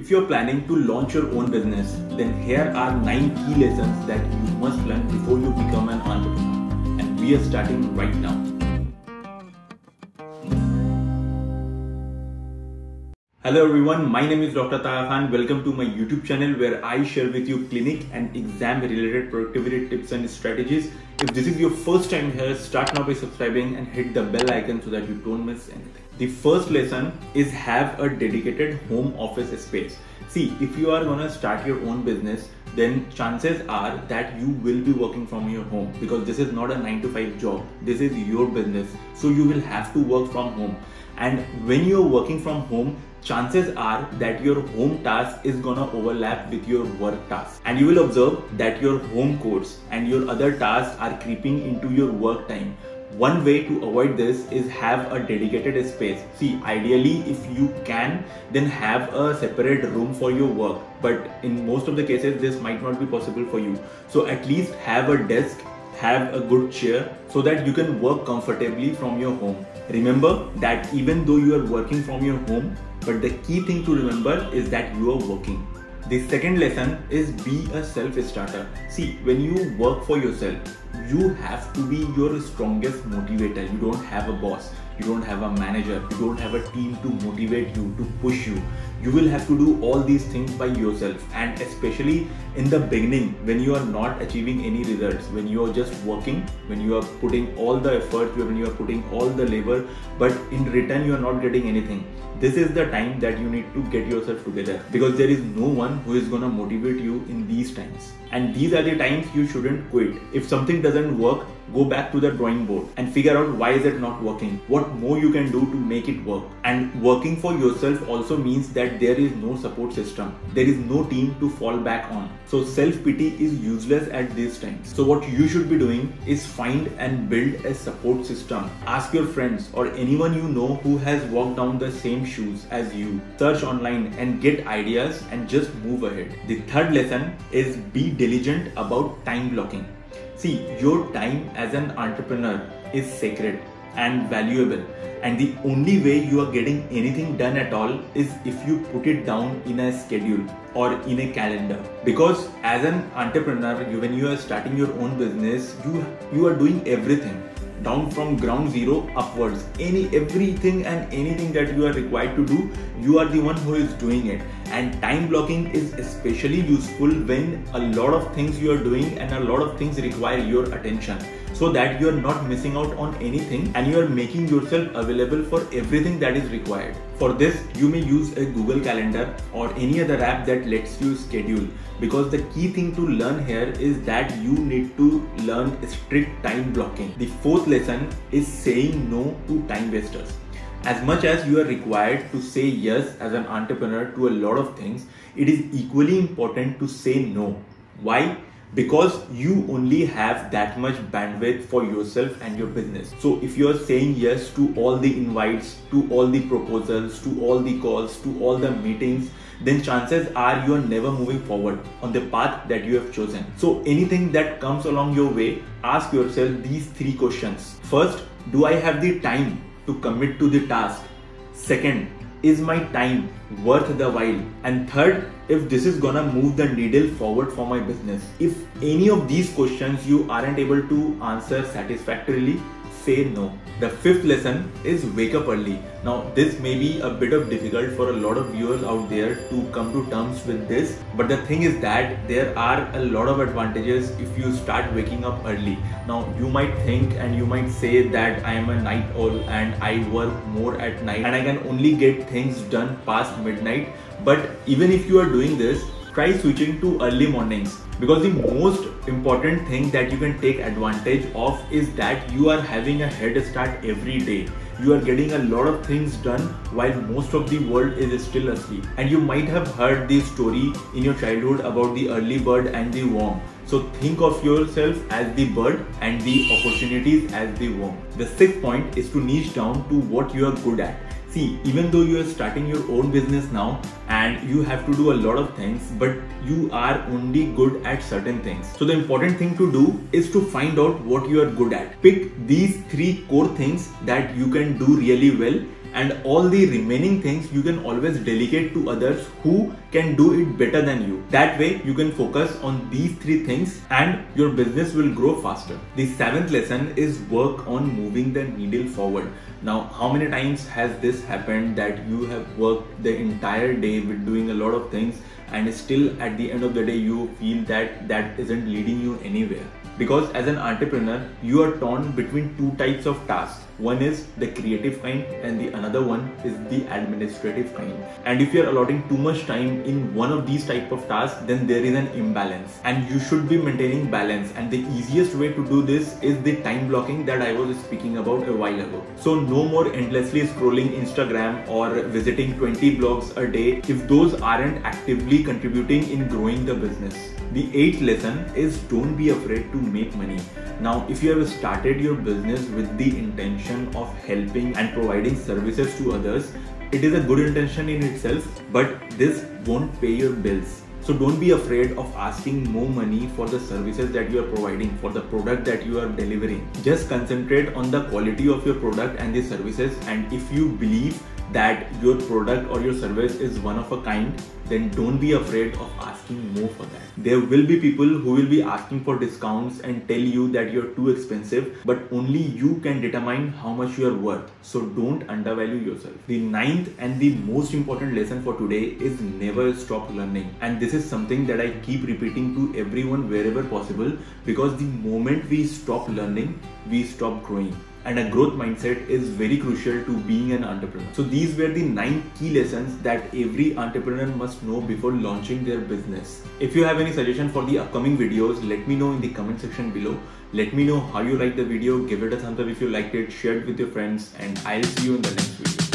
If you're planning to launch your own business, then here are 9 key lessons that you must learn before you become an entrepreneur. And we are starting right now. Hello everyone, my name is Dr. Taha Khan. Welcome to my YouTube channel where I share with you clinic and exam related productivity tips and strategies. If this is your first time here, start now by subscribing and hit the bell icon so that you don't miss anything. The first lesson is have a dedicated home office space. See, if you are gonna start your own business, then chances are that you will be working from your home because this is not a 9-to-5 job. This is your business. So you will have to work from home. And when you're working from home, chances are that your home task is gonna overlap with your work task. And you will observe that your home course and your other tasks are creeping into your work time. One way to avoid this is have a dedicated space. See, ideally, if you can, then have a separate room for your work. But in most of the cases, this might not be possible for you. So at least have a desk, have a good chair so that you can work comfortably from your home. Remember that even though you are working from your home, but the key thing to remember is that you are working. The second lesson is be a self-starter. See, when you work for yourself, you have to be your strongest motivator. You don't have a boss, you don't have a manager, you don't have a team to motivate you, to push you. You will have to do all these things by yourself, and especially in the beginning when you are not achieving any results, when you are just working, when you are putting all the effort, when you are putting all the labor, but in return you are not getting anything. This is the time that you need to get yourself together because there is no one who is gonna motivate you in these times. And these are the times you shouldn't quit. If something doesn't work, go back to the drawing board and figure out why is it not working, what more you can do to make it work. And working for yourself also means that there is no support system. There is no team to fall back on. So self-pity is useless at these times. So what you should be doing is find and build a support system. Ask your friends or anyone you know who has walked down the same shoes as you. Search online and get ideas and just move ahead. The third lesson is be diligent about time blocking. See, your time as an entrepreneur is sacred and valuable, and the only way you are getting anything done at all is if you put it down in a schedule or in a calendar. Because as an entrepreneur, when you are starting your own business, you are doing everything down from ground zero upwards. Everything and anything that you are required to do, you are the one who is doing it. And time blocking is especially useful when a lot of things you are doing and a lot of things require your attention, so that you are not missing out on anything and you are making yourself available for everything that is required. For this, you may use a Google Calendar or any other app that lets you schedule, because the key thing to learn here is that you need to learn strict time blocking. The fourth lesson is saying no to time wasters. As much as you are required to say yes as an entrepreneur to a lot of things, it is equally important to say no. Why? Because you only have that much bandwidth for yourself and your business. So if you are saying yes to all the invites, to all the proposals, to all the calls, to all the meetings, then chances are you are never moving forward on the path that you have chosen. So anything that comes along your way, ask yourself these 3 questions. First, do I have the time to commit to the task? Second, is my time worth the while? And third, if this is gonna move the needle forward for my business. If any of these questions you aren't able to answer satisfactorily, say no. The fifth lesson is wake up early. Now this may be a bit of difficult for a lot of viewers out there to come to terms with this, but the thing is that there are a lot of advantages if you start waking up early. Now you might think and you might say that I am a night owl and I work more at night and I can only get things done past midnight. But even if you are doing this, try switching to early mornings, because the most important thing that you can take advantage of is that you are having a head start every day. You are getting a lot of things done while most of the world is still asleep. And you might have heard the story in your childhood about the early bird and the worm. So think of yourself as the bird and the opportunities as the worm. The sixth point is to niche down to what you are good at. See, even though you are starting your own business now and you have to do a lot of things, but you are only good at certain things. So the important thing to do is to find out what you are good at. Pick these 3 core things that you can do really well and all the remaining things you can always delegate to others who can do it better than you. That way you can focus on these 3 things and your business will grow faster. The 7th lesson is work on moving the needle forward. Now, how many times has this happened that you have worked the entire day with doing a lot of things and still at the end of the day you feel that that isn't leading you anywhere? Because as an entrepreneur, you are torn between 2 types of tasks. One is the creative kind and the another one is the administrative kind. And if you are allotting too much time in one of these type of tasks, then there is an imbalance and you should be maintaining balance. And the easiest way to do this is the time blocking that I was speaking about a while ago. So no more endlessly scrolling Instagram or visiting 20 blogs a day if those aren't actively contributing in growing the business. The 8th lesson is don't be afraid to make money. Now, if you have started your business with the intention of helping and providing services to others, it is a good intention in itself, but this won't pay your bills. So don't be afraid of asking more money for the services that you are providing, for the product that you are delivering. Just concentrate on the quality of your product and the services, and if you believe that your product or your service is one of a kind, then don't be afraid of asking more for that. There will be people who will be asking for discounts and tell you that you're too expensive, but only you can determine how much you are worth. So don't undervalue yourself. The 9th and the most important lesson for today is never stop learning. And this is something that I keep repeating to everyone wherever possible, because the moment we stop learning, we stop growing. And a growth mindset is very crucial to being an entrepreneur. So these were the 9 key lessons that every entrepreneur must know before launching their business. If you have any suggestion for the upcoming videos, let me know in the comment section below. Let me know how you liked the video. Give it a thumbs up if you liked it, share it with your friends, and I'll see you in the next video.